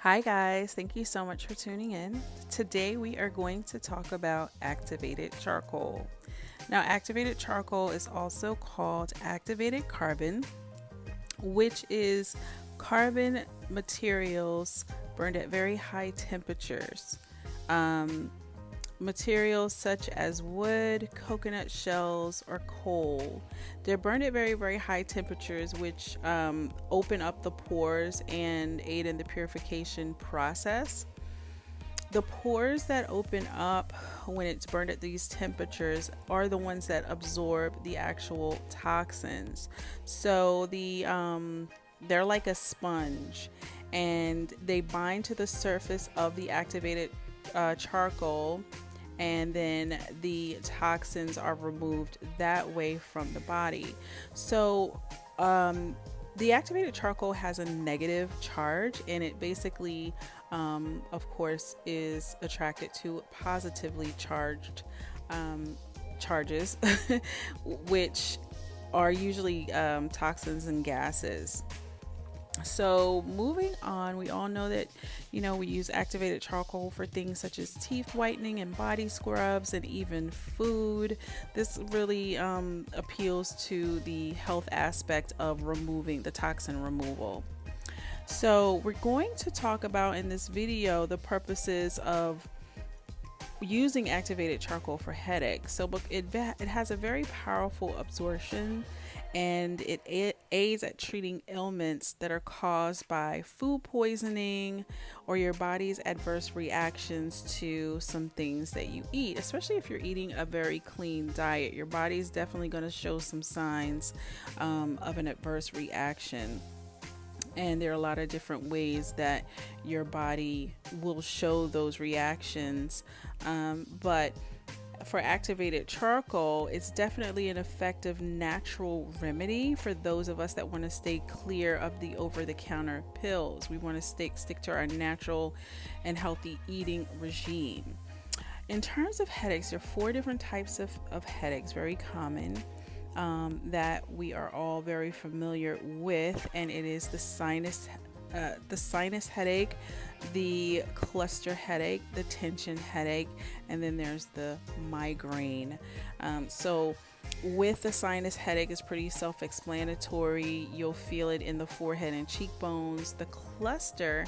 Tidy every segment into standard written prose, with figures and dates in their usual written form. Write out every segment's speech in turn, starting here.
Hi, guys. Thank you so much for tuning in. Today, we are going to talk about activated charcoal. Now, activated charcoal is also called activated carbon, which is carbon materials burned at very high temperatures. Um, Materials such as wood, coconut shells, or coal. They're burned at very, very high temperatures, which open up the pores and aid in the purification process. The pores that open up when it's burned at these temperatures are the ones that absorb the actual toxins. So they're like a sponge, and they bind to the surface of the activated charcoal, and then the toxins are removed that way from the body. So, the activated charcoal has a negative charge, and it basically, of course, is attracted to positively charged charges, which are usually toxins and gases. So, moving on, we all know that, we use activated charcoal for things such as teeth whitening and body scrubs and even food. This really appeals to the health aspect of removing the toxin removal. So, we're going to talk about in this video the purposes of using activated charcoal for headaches. So it has a very powerful absorption, and it aids at treating ailments that are caused by food poisoning or your body's adverse reactions to some things that you eat. Especially if you're eating a very clean diet, your body's definitely going to show some signs of an adverse reaction. And there are a lot of different ways that your body will show those reactions. But for activated charcoal, it's definitely an effective natural remedy for those of us that want to stay clear of the over-the-counter pills. We want to stick to our natural and healthy eating regime. In terms of headaches, there are four different types of headaches, very common. That we are all very familiar with, and it is the sinus headache, the cluster headache, the tension headache, and then there's the migraine. So with the sinus headache, it's pretty self-explanatory. You'll feel it in the forehead and cheekbones. The cluster,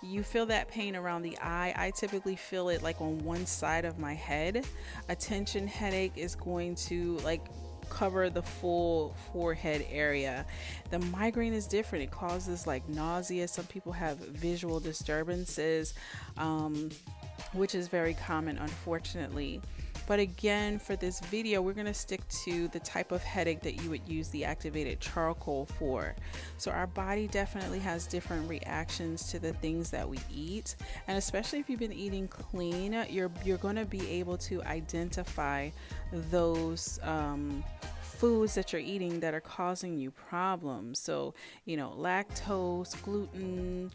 you feel that pain around the eye. I typically feel it like on one side of my head. A tension headache is going to cover the full forehead area. The migraine is different. It causes like nausea. Some people have visual disturbances, which is very common, unfortunately. But again, for this video, we're going to stick to the type of headache that you would use the activated charcoal for. So our body definitely has different reactions to the things that we eat. And especially if you've been eating clean, you're going to be able to identify those foods that you're eating that are causing you problems. So, lactose, gluten,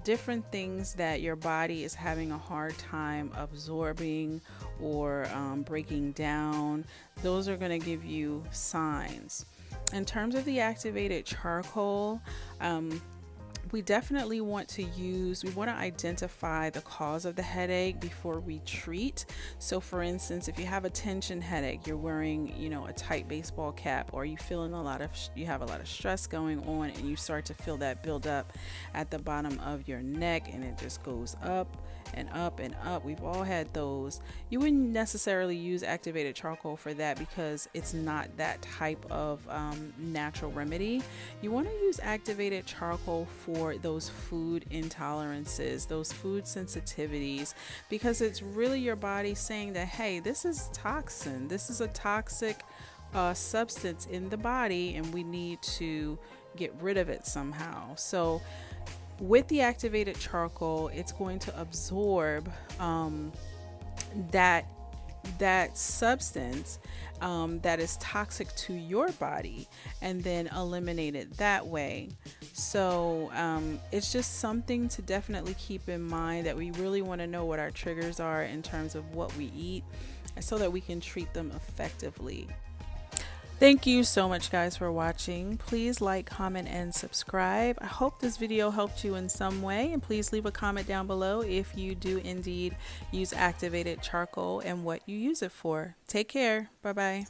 different things that your body is having a hard time absorbing or breaking down. Those are going to give you signs. In terms of the activated charcoal, we definitely want to identify the cause of the headache before we treat. So for instance, if you have a tension headache, you're wearing, a tight baseball cap, or you have a lot of stress going on, and you start to feel that build up at the bottom of your neck, and it just goes up and up and up. We've all had those. You wouldn't necessarily use activated charcoal for that because it's not that type of natural remedy. You want to use activated charcoal for those food intolerances, those food sensitivities, because it's really your body saying that, hey, this is toxin, this is a toxic substance in the body, and we need to get rid of it somehow. So with the activated charcoal, it's going to absorb that substance that is toxic to your body, and then eliminate it that way. So it's just something to definitely keep in mind, that we really want to know what our triggers are in terms of what we eat, so that we can treat them effectively. Thank you so much, guys, for watching. Please like, comment, and subscribe. I hope this video helped you in some way, and please leave a comment down below if you do indeed use activated charcoal and what you use it for. Take care. Bye-bye.